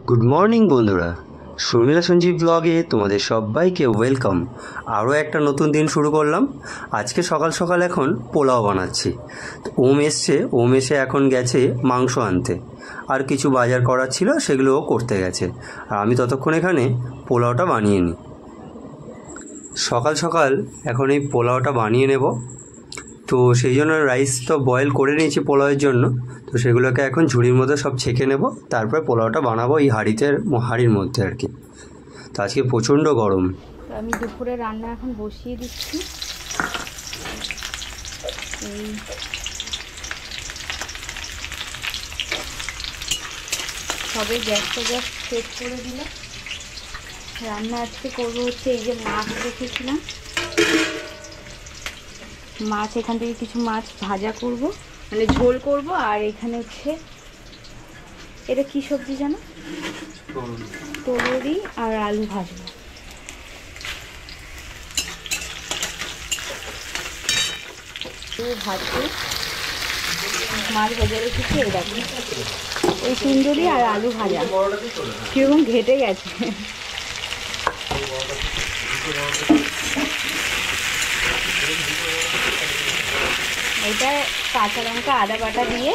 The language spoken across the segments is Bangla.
গুড মর্নিং বন্ধুরা, শর্মিলা সঞ্জীব ব্লগে তোমাদের সবাইকে ওয়েলকাম। আরও একটা নতুন দিন শুরু করলাম। আজকে সকাল সকাল এখন পোলাও বানাচ্ছি। ওম এসে এখন গেছে মাংস আনতে, আর কিছু বাজার করার ছিল সেগুলোও করতে গেছে, আর আমি ততক্ষণ এখানে পোলাওটা বানিয়ে নিই। সকাল সকাল এখন এই পোলাওটা বানিয়ে নেব, তো সেই জন্য রাইস তো বয়েল করে নিয়েছি পোলাওয়ের জন্য। তো সেগুলোকে এখন ঝুড়ির মধ্যে সব ছেঁকে নেব, তারপর পোলাওটা বানাবো এই হাঁড়ির মধ্যে আর কি। তো আজকে প্রচণ্ড গরম। আমি দুপুরে রান্না এখন বসিয়ে দিচ্ছি। এই সবে গ্যাসটা জাস্ট সেট করে দিলাম। রান্না আজকে করবো হচ্ছে এই যে মাছ রেখেছিলাম, মাছ এখান থেকে কিছু মাছ ভাজা করব, মানে ঝোল করব। আর এখানে হচ্ছে এটা কি সবজি জানো, তরুরি আর আলু ভাজবো। ভাজবো মাছ ভেজে রেখেছি, এই দেখো এই সুন্দরী আর আলু ভাজা কিরকম ঘেটে গেছে। এটা কাঁচা লঙ্কা আদা বাটা দিয়ে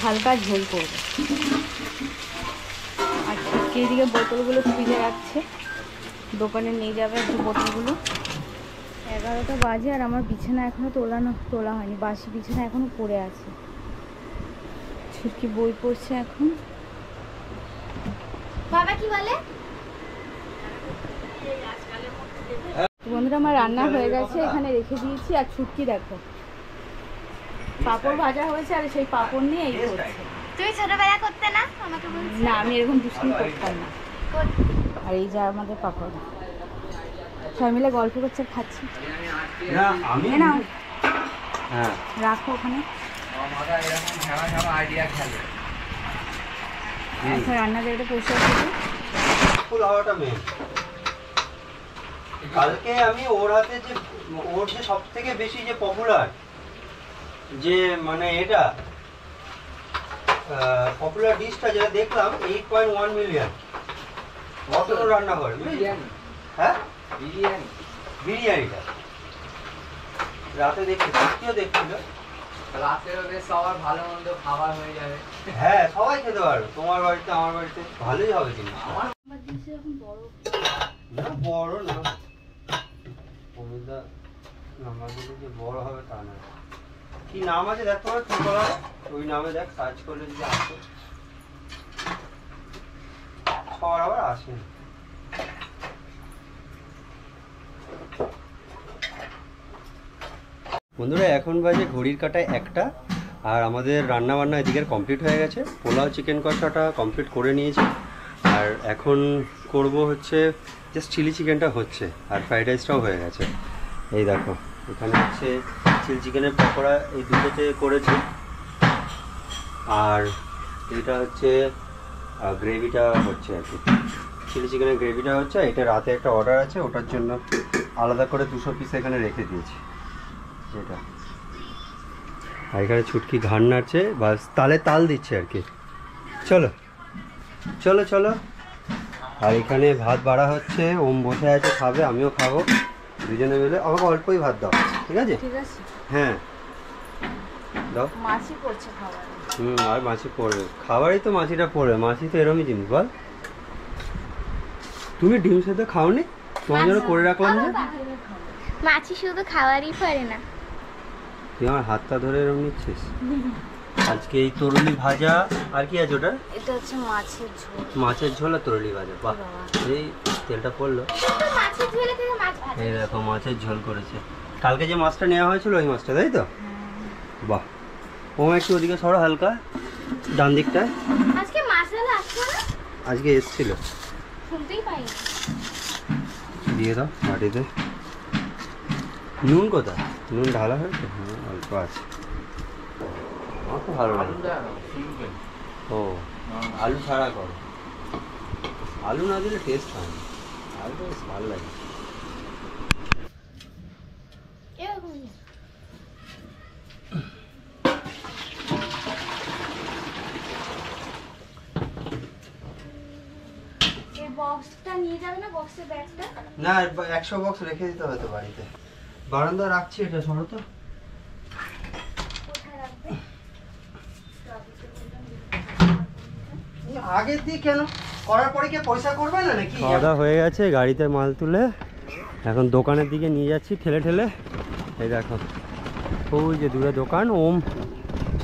হালকা ঝোল করবো। আর দিকে বোতলগুলো ফ্রিজে রাখছে, দোকানে নিয়ে যাবে একটু বোতলগুলো। 11টা বাজে আর আমার বিছানা এখনো তোলা হয়নি, বাসি বিছানা এখনো পড়ে আছে। ছুটকি বই পড়ছে এখন। বাবা কি বলে? বন্ধুরা আমার রান্না হয়ে গেছে, এখানে রেখে দিয়েছি। আর ছুটকি দেখো পাঁপড় ভাজা হয়েছে, আর সেই পাঁপড় নিয়ে এই করছে। তুমি ছোটবেলা করতে না? আমাকে বলছো না, আমি এরকম দুষ্টুমি করতাম না। আর এই যে আমাদের পাঁপড়, সবাই মিলে গল্প করছে, খাচ্ছি। না হ্যাঁ রাখো ওখানে। আচ্ছা রান্নাঘরটা পরিষ্কার করবো। কালকে আমি ওর হাতে যে সব থেকে বেশি যে পপুলার যে মানে এটা পপুলার ডিশটা যেটা দেখলাম 8.1 মিলিয়ন কত রান্না করে। হ্যাঁ বিরিয়ানিটা রাতে দেখছি, সত্যিও দেখছিল। রাতের বেশ সবার ভালো মন্দ খাবার হয়ে যাবে। হ্যাঁ সবাই খেতে পারবে, তোমার বাড়িতে আমার বাড়িতে ভালোই হবে। কিন্তু না বড় না, অমিতা নামাগুলো যে বড় হবে তা না। কি নাম আছে দেখ তোমার, কি বলা হয় ওই নামে, দেখ সার্চ করলে যদি আসে। সবার আবার আসে বন্ধুরা। এখন বাজে ঘড়ির কাঁটায় 1টা, আর আমাদের রান্না বান্না এদিকের কমপ্লিট হয়ে গেছে। পোলাও চিকেন কষাটা কমপ্লিট করে নিয়েছি, আর এখন করব হচ্ছে জাস্ট চিলি চিকেনটা হচ্ছে, আর ফ্রাইড রাইসটাও হয়ে গেছে। এই দেখো এখানে হচ্ছে চিলি চিকেনের পকোড়া, এই দুটোতে করেছি। আর এটা হচ্ছে গ্রেভিটা হচ্ছে আর কি, চিলি চিকেনের গ্রেভিটা হচ্ছে। এটা রাতে একটা অর্ডার আছে, ওটার জন্য আলাদা করে 200 পিস এখানে রেখে দিয়েছি এটা। আর এখানে ছুটকি ঘাড় নাড়ছে, বাস তালে তাল দিচ্ছে আর কি। চলো চলো চলো। আর এখানে ভাত বাড়া হচ্ছে, ওম বসে আছে খাবে, আমিও খাবো, দুজনে মিলে। আমাকে অল্পই ভাত দাও, ঠিক আছে? ঠিক আছে হ্যাঁ দাও। মাছি পড়ছে খাবার। আর মাছি পড়বে, খাবারই তো মাছিটা পড়বে। মাছি তো এরমই জিনিস বল। তুমি ডিম সেদ্ধ খাওনি? তোমার জন্য করে রাখলাম যে। মাছি শুধু খাওয়ারই পারে না। তুই আমার হাতটা ধরে এরম নিচ্ছিস। আজকে এই তরুলি ভাজা, আর কি আছে ওটা? এটা হচ্ছে মাছের ঝোল। মাছের ঝোল আর তরুলি ভাজা। বাহ, এই তেলটা পড়লো। মাছের ঝোলে থেকে মাছ ভাজা। এই দেখো মাছের ঝোল করেছে। কালকে যে মাছটা নেওয়া হয়েছিল ওই মাছটা, তাই তো? বাহ। ও একটু ওদিকে সরো হালকা, ডান দিকটায়। আজকে মাছওয়ালা আসলো না? আজকে এসছিল, শুনতেই পাইনি। দিয়ে দাও মাটিতে। নুন কোথায়? নুন ঢালা হয়েছে? হ্যাঁ অল্প আছে। আমার তো ভালো লাগে। ও আলু ছাড়া করো, আলু না দিলে টেস্ট হয় না। আলু বেশ ভালো লাগে। বক্সটা নিয়ে যাবে না, বক্সের ব্যাগটা? না 100 বক্স রেখে দিতে হবে তো বাড়িতে। বারান্দা রাখছি, এটা সরো তো। কোথায় রাখবে? আগে দিয়ে কেন করার পরে কি পয়সা করবে না নাকি? খাওয়া দাওয়া হয়ে গেছে, গাড়িতে মাল তুলে এখন দোকানের দিকে নিয়ে যাচ্ছি ঠেলে ঠেলে। এই দেখো ওই যে দূরে দোকান, ওম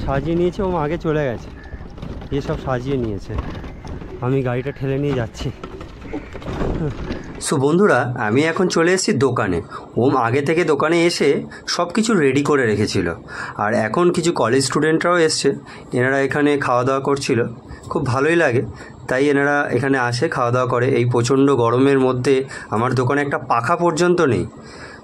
সাজিয়ে নিয়েছে, ওম আগে চলে গেছে, এসব সাজিয়ে নিয়েছে, আমি গাড়িটা ঠেলে নিয়ে যাচ্ছি। সো বন্ধুরা, আমি এখন চলে এসেছি দোকানে। ওম আগে থেকে দোকানে এসে সব কিছু রেডি করে রেখেছিল। আর এখন কিছু কলেজ স্টুডেন্টরাও এসছে, এনারা এখানে খাওয়া দাওয়া করছিল, খুব ভালোই লাগে, তাই এনারা এখানে আসে খাওয়া দাওয়া করে। এই প্রচণ্ড গরমের মধ্যে আমার দোকানে একটা পাখা পর্যন্ত নেই,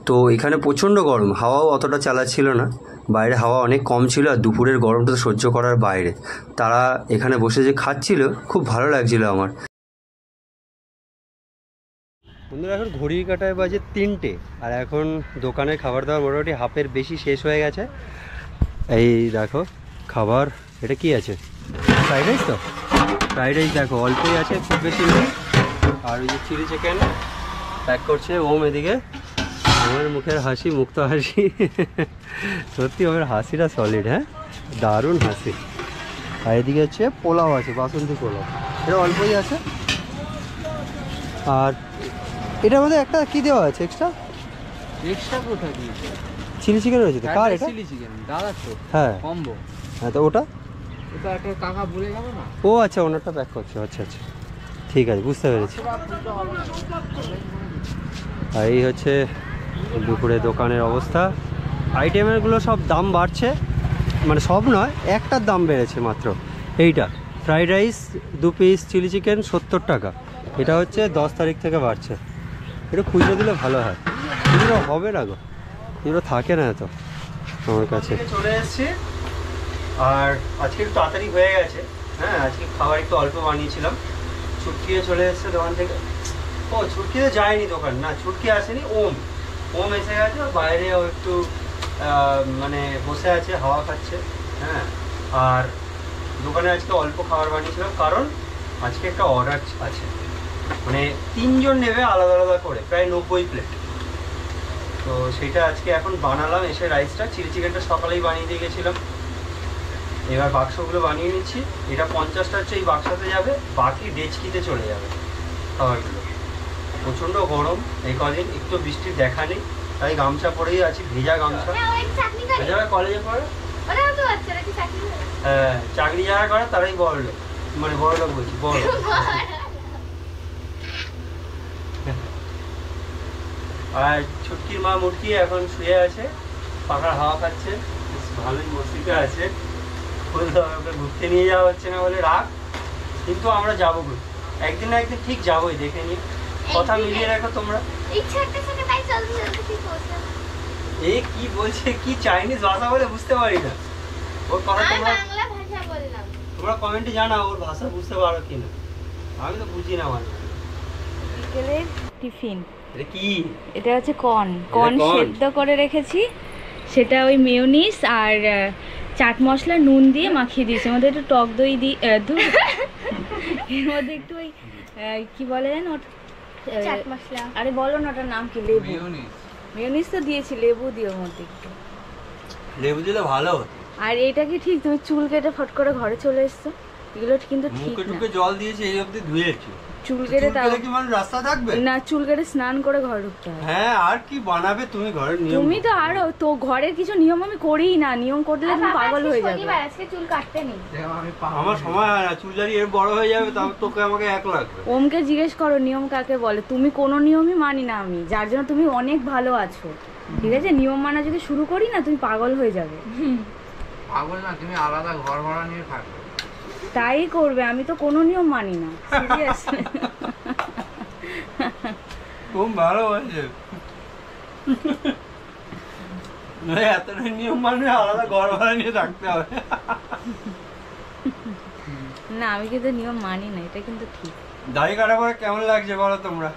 তো এখানে প্রচণ্ড গরম, হাওয়াও অতটা চালাচ্ছিল না, বাইরে হাওয়া অনেক কম ছিল, আর দুপুরের গরমটা সহ্য করার বাইরে। তারা এখানে বসে যে খাচ্ছিল, খুব ভালো লাগছিল আমার। বন্ধুরা, এখন ঘড়ির কাঁটায় বাজে 3টে, আর এখন দোকানের খাবার দাবার মোটামুটি হাফের বেশি শেষ হয়ে গেছে। এই দেখো খাবার, এটা কি আছে? ফ্রাইড রাইস তো? ফ্রাইড রাইস দেখো অল্পই আছে, খুব বেশি নেই। আর ওই যে চিলি চিকেন প্যাক করছে ওম এদিকে। আমার মুখের হাসি, মুক্ত হাসি, সত্যি আমার হাসিটা সলিড, হ্যাঁ দারুণ হাসি। আর এদিকে হচ্ছে পোলাও আছে, বাসন্তী পোলাও, এটা অল্পই আছে। আর এটার মধ্যে একটা কি দেওয়া আছে এক্সট্রা? এক্সট্রা কোথায় দিয়েছে? চিলি চিকেন রয়েছে তো? কার এটা? চিলি চিকেন দাদা তো। হ্যাঁ কম্বো। হ্যাঁ, তো ওটা এটা একটা কাকা ভুলে গেল না? ও আচ্ছা, ওনারটা প্যাক করছে, আচ্ছা আচ্ছা ঠিক আছে, বুঝতে পেরেছি। আর এই হচ্ছে দুপুরে দোকানের অবস্থা। আইটেমেরগুলো সব দাম বাড়ছে, মানে সব নয়, একটার দাম বেড়েছে মাত্র। এইটা fried rice 2 piece, chilli chicken 70 টাকা। এটা হচ্ছে 10 তারিখ থেকে বাড়ছে। এটা খুচরো দিলে ভালো হয়, খুচরো হবে না গো, খুচরো থাকে না এত আমার কাছে। চলে এসেছি, আর আজকে একটু তাড়াতাড়ি হয়ে গেছে। হ্যাঁ, আজকে খাবার একটু অল্প বানিয়েছিলাম। ছুটকিয়ে চলে এসছে দোকান থেকে। ও ছুটকিতে যায়নি দোকান, না ছুটকি আসেনি, ওম এসে গেছে। বাইরে ও একটু মানে বসে আছে, হাওয়া খাচ্ছে। হ্যাঁ, আর দোকানে আজকে অল্প খাবার বানিয়েছিলাম, কারণ আজকে একটা অর্ডার আছে, মানে 3 জন নেবে আলাদা আলাদা করে, প্রায় 90 প্লেট। তো সেটা আজকে এখন বানালাম এসে। রাইসটা, চিলি চিকেনটা সকালেই বানিয়ে দিয়ে গেছিলাম। এবার বাক্সগুলো বানিয়ে নিচ্ছি। এটা 50টা হচ্ছে এই বাক্সতে যাবে, বাকি ডেচকিতে চলে যাবে খাবারগুলো। প্রচণ্ড গরম এই কদিন, একটু বৃষ্টির দেখা নেই, তাই গামছা পরেই আছি, ভেজা গামছা। যারা কলেজে পড়ে, হ্যাঁ চাকরি যারা করে তারাই বড় লোক, মানে বড় লোক বলছি, বড়। আর ছুটকির মা মুটকি এখন শুয়ে আছে, পাখার হাওয়া খাচ্ছে, ভালোই মস্তিতে আছে। ওকে ঘুরতে নিয়ে যাওয়া হচ্ছে না বলে রাগ, কিন্তু আমরা যাবো একদিন না একদিন, ঠিক যাবোই, দেখে নিয়ে কথা মিলিয়ে রাখো তোমরা। এ কি বলছে, কি চাইনিজ ভাষা বলে বুঝতে পারি না ওর কথা। তোমরা কমেন্টে জানাও ওর ভাষা বুঝতে পারো কিনা, আমি তো বুঝি না। মানে বিকেলের টিফিন এটা কি? এটা হচ্ছে কর্ন সেদ্ধ করে রেখেছি, সেটা ওই মেয়োনিজ আর চাট মশলা নুন দিয়ে মাখিয়ে দিয়েছি। আমাদের একটু টক দই দিয়ে এর মধ্যে একটু ওই কি বলে জানো, চাট মশলা। আরে বলো না, ওটার নাম কি? লেবু। মেয়োনিজ তো দিয়েছি, লেবু দিয়ে ওর মধ্যে একটু লেবু দিলে ভালো হতো। আর এটা কি ঠিক? তুমি চুল কেটে ফট করে ঘরে চলে এসছো, এগুলো কিন্তু ঠিক না। মুখে জল দিয়েছি, এই অবধি ধুয়েছি। চুল কেটে তাও কি মানুষ রাস্তা থাকবে না? চুল কেটে স্নান করে ঘরে ঢুকতে হয়। হ্যাঁ, আর কি বানাবে তুমি ঘরের নিয়ম? তুমি তো আরো তো ঘরের কিছু নিয়ম আমি করিই না, নিয়ম করলে তুমি পাগল হয়ে যাবে। আজকে চুল কাটতে নেই, আমার সময় হয় না, চুল দাঁড়িয়ে এর বড় হয়ে যাবে, তারপর তোকে আমাকে 1 লাগবে। ওমকে জিজ্ঞেস করো নিয়ম কাকে বলে। তুমি কোনো নিয়মই মানি না আমি, যার জন্য তুমি অনেক ভালো আছো, ঠিক আছে? নিয়ম মানা যদি শুরু করি না, তুমি পাগল হয়ে যাবে। পাগল না, তুমি আলাদা ঘর ভাড়া নিয়ে থাকো। তাই করবে, আমি তো কোনো নিয়ম মানি না, সিরিয়াস। খুব ভালো হয়েছে, এতটা নিয়ম মানে আলাদা ঘর ভাড়া নিয়ে থাকতে হবে না, আমি কিন্তু নিয়ম মানি না, এটা কিন্তু ঠিক। দাড়ি কাটা পরে কেমন লাগছে বলো তোমরা?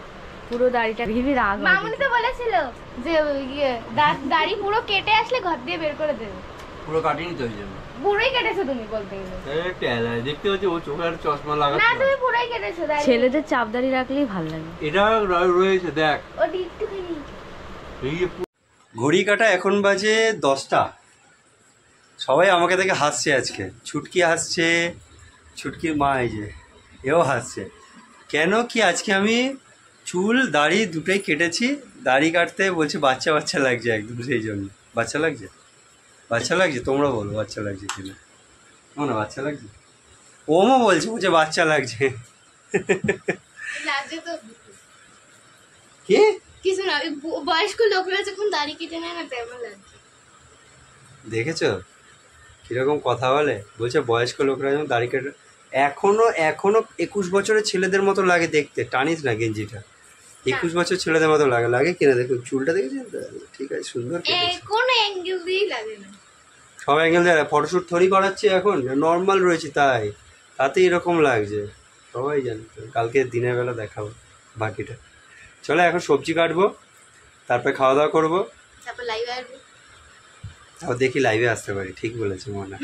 পুরো দাড়িটা ভেবে রাগ হয়। মামুনি তো বলেছিল যে দাড়ি পুরো কেটে আসলে ঘর দিয়ে বের করে দেবে। পুরো কাটিনি তো ওই জন্য। পুরোই কেটেছো তুমি বলতে গেলে। দেখতে হচ্ছে ও চোখে আর চশমা না লাগাচ্ছে তুমি পুরোই কেটেছো তাই। ছেলেদের চাপদারি রাখলেই ভালো লাগে। এটা রয়েছে দেখ ওটা একটুখানি। এই যে ঘড়ি কাটা এখন বাজে 10টা। সবাই আমাকে দেখে হাসছে আজকে। ছুটকি হাসছে, ছুটকির মা এই যে এও হাসছে। কেন কি আজকে আমি চুল দাড়ি দুটোই কেটেছি। দাড়ি কাটতে বলছে বাচ্চা বাচ্চা লাগছে একদম, সেই জন্য। বাচ্চা লাগছে? বাচ্চা লাগছে? তোমরা বলো বাচ্চা লাগছে কিনা। না বাচ্চা লাগছে? ওমও বলছে বাচ্চা লাগছে। লাগছে তো। কি কিছু না, বয়স্ক লোকরা যখন দাড়ি কেটে নেয় না তেমন লাগছে। দেখেছো কিরকম কথা বলে? বলছে বয়স্ক লোকরা যেমন দাড়ি কেটে। এখনো 21 বছরের ছেলেদের মতো লাগে দেখতে। টানিস না গেঞ্জিটা? 21 বছর ছেলেদের মতো লাগে কিনা দেখুন। চুলটা দেখেছেন তো? ঠিক আছে, সুন্দর কেটেছে। কোন অ্যাঙ্গেল দিয়েই লাগে না। সব অ্যাঙ্গেল দেয়। ফটোশ্যুট থরি করাচ্ছে এখন, নর্মাল রয়েছে তাতে এরকম লাগছে। সবাই জানে। কালকে দিনের বেলা দেখাবো বাকিটা। চলো এখন সবজি কাটবো, তারপরে খাওয়া দাওয়া করবো, তারপর লাইভে আসবো। তারপর দেখি লাইভে আসতে পারি। ঠিক বলেছে মনে।